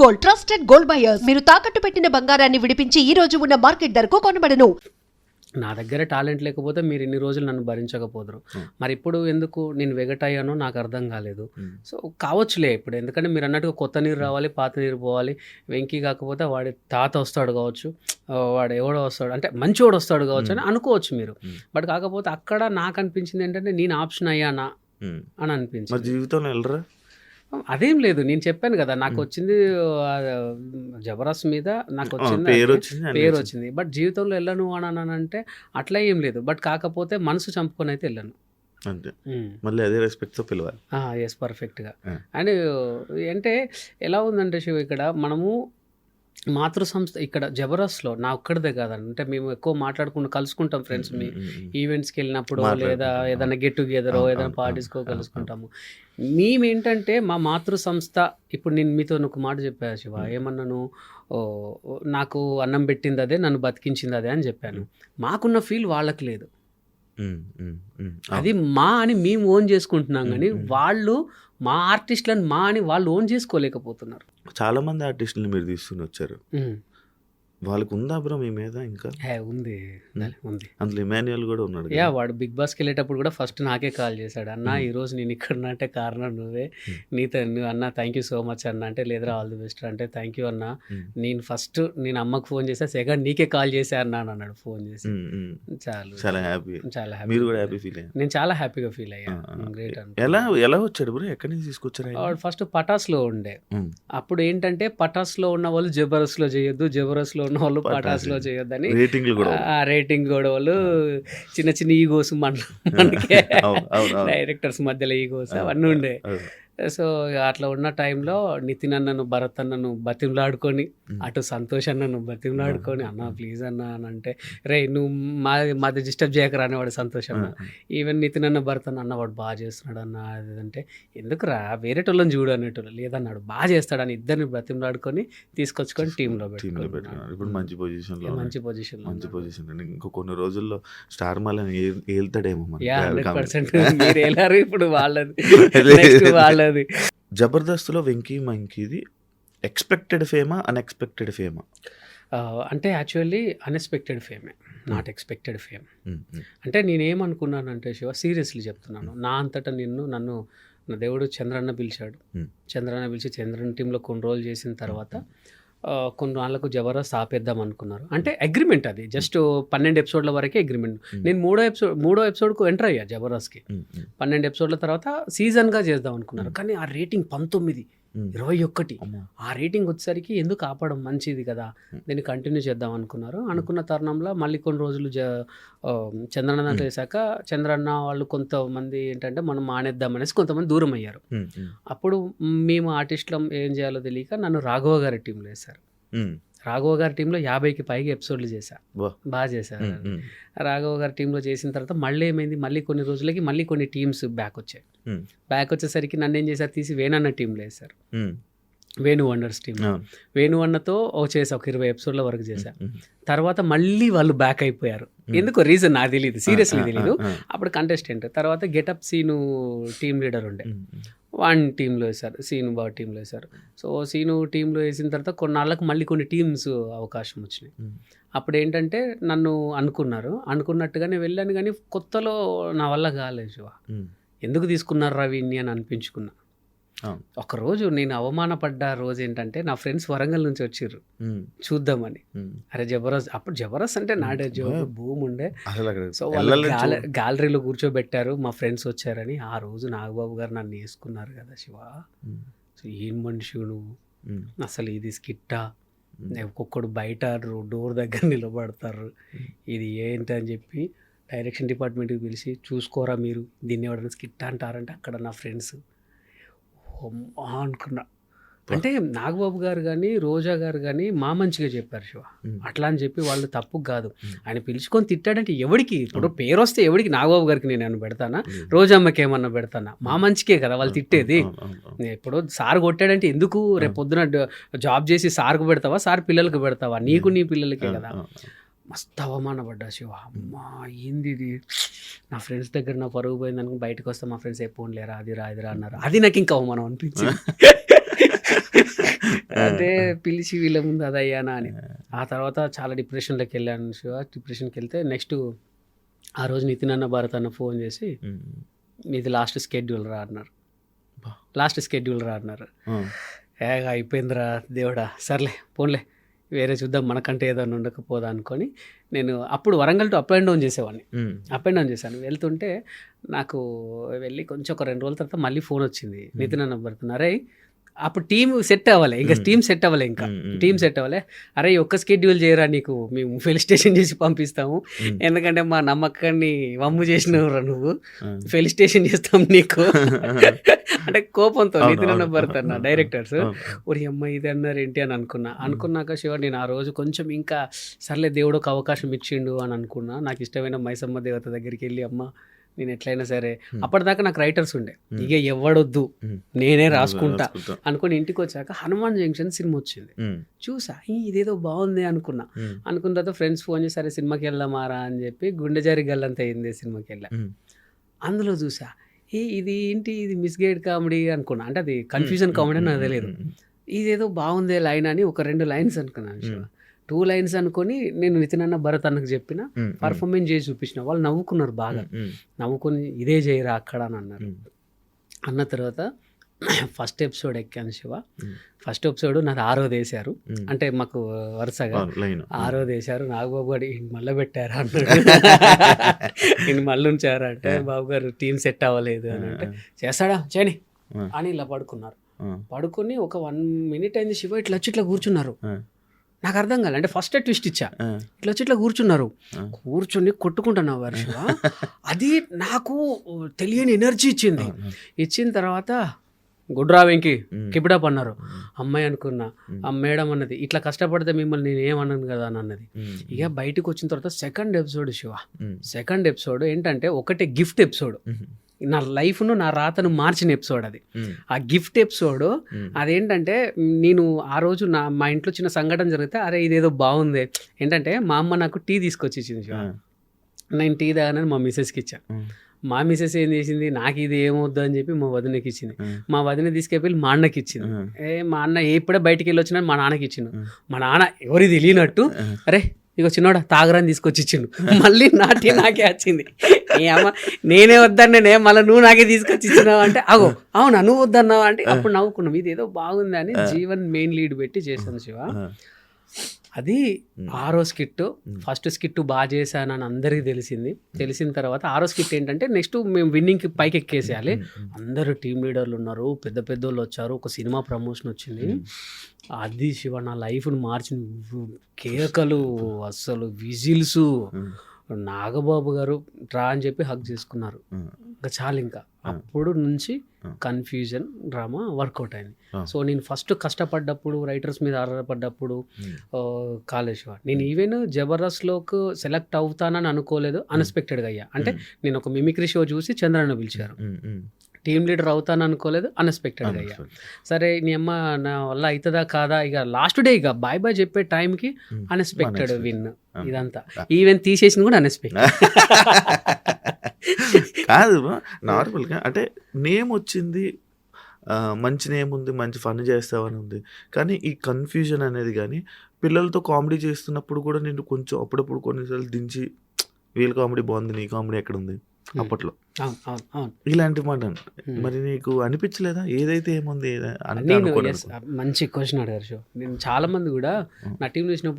Gold, trusted gold buyers. మీరు తాకట్టు పెట్టిన బంగారాన్ని విడిపించి ఈ రోజు ఉన్న మార్కెట్ ధరకు కొనబడను. నా దగ్గర టాలెంట్ లేకపోతే మీరు ఇన్ని రోజులు నన్ను భరించకపోదురు. మరి ఇప్పుడు ఎందుకు నేను వెగటయ్యానో నాకు అర్థం కాలేదు. సో కావచ్చులే ఇప్పుడు, ఎందుకంటే మీరు అన్నట్టుగా కొత్త నీరు రావాలి, పాత నీరు పోవాలి. వెంకీ కాకపోతే వాడి తాత వస్తాడు కావచ్చు, వాడు ఎవడో వస్తాడు అంటే మంచివాడు వస్తాడు కావచ్చు అని అనుకోవచ్చు మీరు. బట్ కాకపోతే అక్కడ నాకు అనిపించింది ఏంటంటే నేను ఆప్షన్ అయ్యానా అని అనిపించింది. జీవితంలో వెళ్ళరా అదేం లేదు, నేను చెప్పాను కదా నాకు వచ్చింది జబర్దస్త్ మీద నాకు వచ్చింది పేరు వచ్చింది. బట్ జీవితంలో వెళ్ళను అని అంటే అట్లా ఏం లేదు. బట్ కాకపోతే మనసు చంపుకొని అయితే వెళ్ళాను అంతే. మళ్ళీ అదే రెస్పెక్ట్తో పిలవాలి. ఎస్, పర్ఫెక్ట్గా. అండ్ అంటే ఎలా ఉందంటే శివ, ఇక్కడ మనము మాతృ సంస్థ ఇక్కడ జబర్దస్త్లో నా ఒక్కడిదే కాదండి, అంటే మేము ఎక్కువ మాట్లాడుకుంటూ కలుసుకుంటాం ఫ్రెండ్స్, మీ ఈవెంట్స్కి వెళ్ళినప్పుడు లేదా ఏదైనా గెట్ టుగెదర్ ఏదైనా పార్టీస్కో కలుసుకుంటాము. మేమేంటంటే మా మాతృ సంస్థ, ఇప్పుడు నేను మీతో ఒక మాట చెప్పాను శివ, ఏమన్నాను, నాకు అన్నం పెట్టింది అదే, నన్ను బతికించింది అదే అని చెప్పాను. మాకున్న ఫీల్ వాళ్ళకి లేదు. అది మా అని మేము ఓన్ చేసుకుంటున్నాం, కానీ వాళ్ళు మా ఆర్టిస్టులను మా అని వాళ్ళు ఓన్ చేసుకోలేకపోతున్నారు. చాలా మంది ఆర్టిస్టులు మీరు తీసుకుని వచ్చారు, వాళ్ళకు ఉందా బ్రో మీ మీద? ఇంకా ఉంది ఉంది. అందులో ఇమాన్యుయల్ కూడా ఉన్నాడు. వాడు బిగ్ బాస్కి వెళ్ళేటప్పుడు కూడా ఫస్ట్ నాకే కాల్ చేశాడు, అన్న ఈరోజు నేను ఇక్కడ అంటే కారణం నువ్వే, నీతో నువ్వు అన్న థ్యాంక్ యూ సో మచ్ అన్న అంటే, లేదురా ఆల్ ది బెస్ట్ అంటే థ్యాంక్ యూ అన్న, నేను ఫస్ట్ నేను అమ్మకు ఫోన్ చేసా, సెకండ్ నీకే కాల్ చేసా అన్న అని అన్నాడు ఫోన్ చేసి. చాలా హ్యాపీ. చాలా హ్యాపీ. మీరు కూడా హ్యాపీ ఫీల్ అయ్యారు? నేను చాలా హ్యాపీగా ఫీల్ అయ్యా. గ్రేట్. ఎలా వచ్చాడు బ్రో? ఎక్కడి నుంచి తీసుకొచ్చారు? వాడు ఫస్ట్ పటాస్లో ఉండే, అప్పుడు ఏంటంటే పటాస్లో ఉన్న వాళ్ళు జబర్దస్త్లో చేయొద్దు, జబర్దస్త్లో ఉన్న వాళ్ళు పటాస్లో చేయొద్దని రేటింగ్ గొడవలు, చిన్న చిన్న ఈగోస్ మనకే డైరెక్టర్స్ మధ్యలో ఈగోస్ అవన్నీ ఉండే. సో అట్లా ఉన్న టైంలో నితిన్ అన్నను, భరత్ అన్నను బతిమలాడుకొని, అటు సంతోష్ అన్నను బతిమలాడుకొని, అన్న ప్లీజ్ అన్న అని అంటే, రే నువ్వు మాది డిస్టర్బ్ చేయకరా అనేవాడు సంతోష్ అన్న. ఈవెన్ నితిన్ అన్న, భరత్ అన్న వాడు బాగా చేస్తున్నాడు అన్న అది అంటే, ఎందుకురా వేరే వాళ్ళని చూడు అనేటోళ్ళు, లేదన్నాడు బాగా చేస్తాడని ఇద్దరిని బతిమలాడుకొని తీసుకొచ్చుకొని టీంలో పెట్టుకున్నాడు. ఇప్పుడు మంచి పొజిషన్లో. మంచి పొజిషన్. ఇంకో కొన్ని రోజుల్లో స్టార్ మాలని ఏళ్తాడేమో. 100% మీరు వెళ్ళారు ఇప్పుడు వాళ్ళది నెక్స్ట్ వాళ్ళది. జబర్దస్త్లో వెంకీ మంకీది ఎక్స్పెక్టెడ్ ఫేమా, అన్ఎక్స్పెక్టెడ్ ఫేమా? అంటే యాక్చువల్లీ అన్ఎక్స్పెక్టెడ్ ఫేమే, నాట్ ఎక్స్పెక్టెడ్ ఫేమ్. అంటే నేనేమనుకున్నానంటే శివ, సీరియస్లీ చెప్తున్నాను, నా అంతటా నన్ను నా దేవుడు చంద్రన్న పిలిచాడు. చంద్రన్న పిలిచి చంద్రన్న టీంలో కొన్ని రోజులు చేసిన తర్వాత కొన్ని వాళ్ళకు జబర్దస్త్ ఆపేద్దాం అనుకున్నారు. అంటే అగ్రిమెంట్ అది జస్ట్ 12 ఎపిసోడ్ల వరకే అగ్రిమెంట్. నేను మూడో ఎపిసోడ్కు ఎంటర్ అయ్యా జబర్దస్త్కి. 12 ఎపిసోడ్ల తర్వాత సీజన్గా చేద్దాం అనుకున్నారు, కానీ ఆ రేటింగ్ 19, 21 ఆ రేటింగ్ వచ్చేసరికి ఎందుకు ఆపడం, మంచిది కదా దీన్ని కంటిన్యూ చేద్దాం అనుకున్నారు. అనుకున్న తరుణంలో మళ్ళీ కొన్ని రోజులు చంద్రన్న వేశాక చంద్రన్న వాళ్ళు కొంతమంది ఏంటంటే మనం మానేద్దాం అనేసి కొంతమంది దూరం అయ్యారు. అప్పుడు మేము ఆర్టిస్టులం ఏం చేయాలో తెలియక నన్ను రాఘవ గారి టీంలో వేశారు. రాఘవ గారి టీంలో 50కి పైగా ఎపిసోడ్లు చేశా, బాగా చేశారు. రాఘవ గారి టీంలో చేసిన తర్వాత మళ్ళీ ఏమైంది, మళ్ళీ కొన్ని రోజులకి మళ్ళీ కొన్ని టీమ్స్ బ్యాక్ వచ్చాయి. బ్యాక్ వచ్చేసరికి నన్ను ఏం చేశారు, తీసి వేణన్న టీంలో వేశారు. Venu wonders team. వేణు అన్నతో చేసా ఒక 20 ఎపిసోడ్ల వరకు చేశా. తర్వాత మళ్ళీ వాళ్ళు బ్యాక్ అయిపోయారు, ఎందుకో రీజన్ నాకు తెలియదు, సీరియస్లీ తెలియదు. అప్పుడు కంటెస్టెంట్ తర్వాత గెటప్ సీను టీమ్ లీడర్ ఉండే, వన్ టీంలో వేశారు, సీను బాగా టీంలో వేశారు. సో సీను టీంలో వేసిన తర్వాత కొన్నాళ్ళకు మళ్ళీ కొన్ని టీమ్స్ అవకాశం వచ్చినాయి. అప్పుడు ఏంటంటే నన్ను అనుకున్నట్టుగానే వెళ్ళాను, కానీ కొత్తలో నా వల్ల కాలేదు శివ. ఎందుకు తీసుకున్నారు రవిని అని అనిపించుకున్నా. ఒకరోజు నేను అవమానపడ్డ రోజు ఏంటంటే, నా ఫ్రెండ్స్ వరంగల్ నుంచి వచ్చిర్రు చూద్దామని. అరే జబర్దస్త్, అప్పుడు జబర్దస్త్ అంటే నాడే భూమి ఉండే. సో వాళ్ళు గ్యాలరీలో కూర్చోబెట్టారు, మా ఫ్రెండ్స్ వచ్చారని. ఆ రోజు నాగబాబు గారు నన్ను వేసుకున్నారు కదా శివ. సో ఏం మనిషి నువ్వు, అసలు ఇది స్కిట్టా, ఒక్కొక్కడు బయట డోర్ దగ్గర నిలబడతారు, ఇది ఏంటి అని చెప్పి డైరెక్షన్ డిపార్ట్మెంట్కి పిలిచి, చూసుకోరా మీరు దీన్ని ఎవరైనా స్కిట్ అంటారంటే అక్కడ నా ఫ్రెండ్స్ అనుకున్నా. అంటే నాగబాబు గారు కానీ రోజా గారు కానీ మా మంచిగా చెప్పారు శివ. అట్లా అని చెప్పి వాళ్ళు తప్పు కాదు, ఆయన పిలుచుకొని తిట్టాడంటే ఎవరికి, ఇప్పుడు పేరు వస్తే ఎవరికి, నాగబాబు గారికి నేను ఏమన్నా పెడతానా, రోజమ్మకి ఏమన్నా పెడతానా, మా మంచికే కదా వాళ్ళు తిట్టేది. ఇప్పుడు సార్ కొట్టాడంటే ఎందుకు, రేపు పొద్దున జాబ్ చేసి సార్కు పెడతావా, సార్ పిల్లలకు పెడతావా, నీకు నీ పిల్లలకే కదా. మస్తు అవమానపడ్డా శివ. అమ్మా ఏంది ఇది, నా ఫ్రెండ్స్ దగ్గర నా పరుగు పోయింది అనుకుని బయటకు వస్తే మా ఫ్రెండ్స్ ఎప్పుడు లేరా, అది రా అన్నారు. అది నాకు ఇంకా అవమానం అనిపించింది. అంటే పిలిచి వీళ్ళ ముందు అదయ్యానా అని. ఆ తర్వాత చాలా డిప్రెషన్లోకి వెళ్ళాను శివ. డిప్రెషన్కి వెళ్తే నెక్స్ట్ ఆ రోజు నితిన్ అన్న భారత్ అన్న ఫోన్ చేసి ఇది లాస్ట్ స్కెడ్యూల్ రా అన్నారు. లాస్ట్ స్కెడ్యూల్ రా అన్నారు. అయిపోయిందిరా దేవుడా, సర్లే పోన్లే వేరే చూద్దాం, మనకంటే ఏదైనా ఉండకపోదా అనుకొని నేను అప్పుడు Warangal to up and down చేసేవాడిని. అప్ అండ్ డౌన్ చేశాను. వెళ్తుంటే నాకు వెళ్ళి కొంచెం ఒక 2 రోజుల తర్వాత మళ్ళీ ఫోన్ వచ్చింది, నితిన్ అన్న పడుతున్నారే. అప్పుడు టీం సెట్ అవ్వాలి, ఇంకా టీం సెట్ అవ్వాలి, టీం సెట్ అవ్వాలి. అరే ఒక్క స్కెడ్యూల్ చేయరా, నీకు మేము ఫెలిస్టేషన్ చేసి పంపిస్తాము, ఎందుకంటే మా నమ్మకాన్ని వమ్ము చేసినవురా నువ్వు, ఫెలిస్టేషన్ చేస్తాం నీకు అంటే కోపంతో నితిన్ అన్న పడుతున్నా డైరెక్టర్స్. ఒరి అమ్మ ఇది అన్నారు ఏంటి అని అనుకున్నాక శివ నేను ఆ రోజు కొంచెం ఇంకా సర్లే దేవుడు ఒక అవకాశం ఇచ్చిండు అని అనుకున్నా. నాకు ఇష్టమైన మైసమ్మ దేవత దగ్గరికి వెళ్ళి అమ్మ నేను ఎట్లయినా సరే, అప్పటిదాకా నాకు రైటర్స్ ఉండే, ఇక ఎవడొద్దు నేనే రాసుకుంటా అనుకుని ఇంటికి వచ్చాక హనుమాన్ జంక్షన్ సినిమా వచ్చింది. చూసా ఇదేదో బాగుంది అనుకున్న తర్వాత ఫ్రెండ్స్ ఫోన్ చేసి సరే సినిమాకి వెళ్దామారా అని చెప్పి గుండె జారి గల్లంత అయింది సినిమాకి వెళ్ళా. అందులో చూసా ఇది ఏంటి, ఇది మిస్గైడ్ కామెడీ అనుకున్నా, అంటే అది కన్ఫ్యూజన్ కామెడీ అని నాకు తెలియదు. ఇదేదో బాగుందే లైన్ అని ఒక 2 లైన్స్ అనుకున్నాను శివ. 2 లైన్స్ అనుకొని నేను నితిన్ అన్న భరత్ అన్నకు చెప్పిన, పర్ఫార్మెన్స్ చేసి చూపించిన. వాళ్ళు నవ్వుకున్నారు బాగా, నవ్వుకొని ఇదే చేయరా అక్కడ అని అన్నారు. అన్న తర్వాత ఫస్ట్ ఎపిసోడ్ ఎక్కాను శివ. ఫస్ట్ ఎపిసోడ్ నాది 6వ వేశారు, అంటే మాకు వరుసగా 6వ వేశారు. నాగబాబు గారు మళ్ళీ పెట్టారా అన్నాడు, ఈయన మళ్ళీ ఉంచారా అంటే బాబు గారు టీం సెట్ అవ్వలేదు అని అంటే చేస్తాడా చేయని అని ఇలా పడుకున్నారు. పడుకొని ఒక 1 minute అయింది శివ, ఇట్లా వచ్చి ఇట్లా కూర్చున్నారు. నాకు అర్థం కాలే, అంటే ఫస్ట్ ట్విస్ట్ ఇచ్చా, ఇట్లా వచ్చి ఇట్లా కూర్చున్నారు. కూర్చొని కొట్టుకుంటున్నా వర్ష. అది నాకు తెలియని ఎనర్జీ ఇచ్చింది. ఇచ్చిన తర్వాత గుడ్రా వెంకి కిపిడప్ అన్నారు. అమ్మాయి అనుకున్నా, ఆ మేడం అన్నది ఇట్లా కష్టపడితే మిమ్మల్ని నేను ఏమన్నాను కదా అని అన్నది. ఇక బయటకు వచ్చిన తర్వాత second episode Shiva. Second episode ఏంటంటే ఒకటే గిఫ్ట్ ఎపిసోడ్, నా లైఫ్ను నా రాతను మార్చిన ఎపిసోడ్ అది. ఆ గిఫ్ట్ ఎపిసోడ్ అదేంటంటే నేను ఆ రోజు మా ఇంట్లో చిన్న సంఘటన జరిగితే అరే ఇదేదో బాగుంది ఏంటంటే మా అమ్మ నాకు టీ తీసుకొచ్చి ఇచ్చింది శివ. నేను టీ తాగానని మా మిసెస్కి ఇచ్చాను. మా మిసెస్ ఏం చేసింది, నాకు ఇది ఏమవుద్దు అని చెప్పి మా వదినకి ఇచ్చింది. మా వదిన తీసుకెళ్ళి మా అన్నకి ఇచ్చింది. మా అన్న ఎప్పుడే బయటికి వెళ్ళి వచ్చినా మా నాన్నకి ఇచ్చిండు. మా నాన్న ఎవరికి తెలియనట్టు అరే ఇక చిన్నోడా తాగరాని తీసుకొచ్చి ఇచ్చిండు. మళ్ళీ నాకే వచ్చింది. అమ్మ నేనే వద్దన్నే మళ్ళీ నువ్వు నాకే తీసుకొచ్చి ఇచ్చినావు అంటే అగో అవునా నువ్వు వద్దన్నావు అంటే అప్పుడు నవ్వుకున్నాం. ఇది ఏదో బాగుంది అని జీవన్ మెయిన్ లీడ్ పెట్టి చేశాను శివ. అది 6వ స్కిట్. ఫస్ట్ స్కిట్ బాగా చేశానని అందరికీ తెలిసిన తర్వాత 6వ స్కిట్ ఏంటంటే నెక్స్ట్ మేము విన్నింగ్కి పైకి ఎక్కేసేయాలి. అందరూ టీం లీడర్లు ఉన్నారు, పెద్ద వాళ్ళు వచ్చారు, ఒక సినిమా ప్రమోషన్ వచ్చింది. అది శివ నా లైఫ్ను మార్చిన కేకలు, అస్సలు విజిల్స్. నాగబాబు గారు డ్రా అని చెప్పి హక్ చేసుకున్నారు. ఇంకా చాలు, ఇంకా అప్పుడు నుంచి కన్ఫ్యూజన్ డ్రామా వర్కౌట్ అయింది. సో నేను ఫస్ట్ కష్టపడ్డప్పుడు, రైటర్స్ మీద ఆధారపడ్డప్పుడు కాలేజ్ నేను ఈవెన్ జబర్దస్త్లోకి సెలెక్ట్ అవుతానని అనుకోలేదు, అన్ఎక్స్పెక్టెడ్గా అయ్యా. అంటే నేను ఒక మిమిక్రీ షో చూసి చంద్రన్న పిలిచారు, టీమ్ లీడర్ అవుతాను అనుకోలేదు, అన్ఎక్స్పెక్టెడ్గా అయ్యా. సరే నీ అమ్మ నా వల్ల అవుతుందా కాదా, ఇక లాస్ట్ డే ఇక బాయ్ చెప్పే టైంకి అన్ఎక్స్పెక్టెడ్ విన్. ఇదంతా ఈవెన్ తీసేసింది కూడా అన్ఎక్స్పెక్టెడ్ కాదు. నార్మల్గా అంటే నేమ్ వచ్చింది, మంచి నేమ్ ఉంది, మంచి ఫన్ చేస్తావని ఉంది. కానీ ఈ కన్ఫ్యూజన్ అనేది కానీ పిల్లలతో కామెడీ చేస్తున్నప్పుడు కూడా నేను కొంచెం అప్పుడప్పుడు కొన్నిసార్లు దించి వీళ్ళ కామెడీ బాగుంది, నీ కామెడీ ఎక్కడ ఉంది అప్పట్లో ఇలాంటి మాట. మరి నీకు అనిపించలేదా ఏదైతే ఏముంది? మంచి క్వశ్చన్ అడిగారు. నేను చాలా మంది కూడా నా టీం చూసినప్పుడు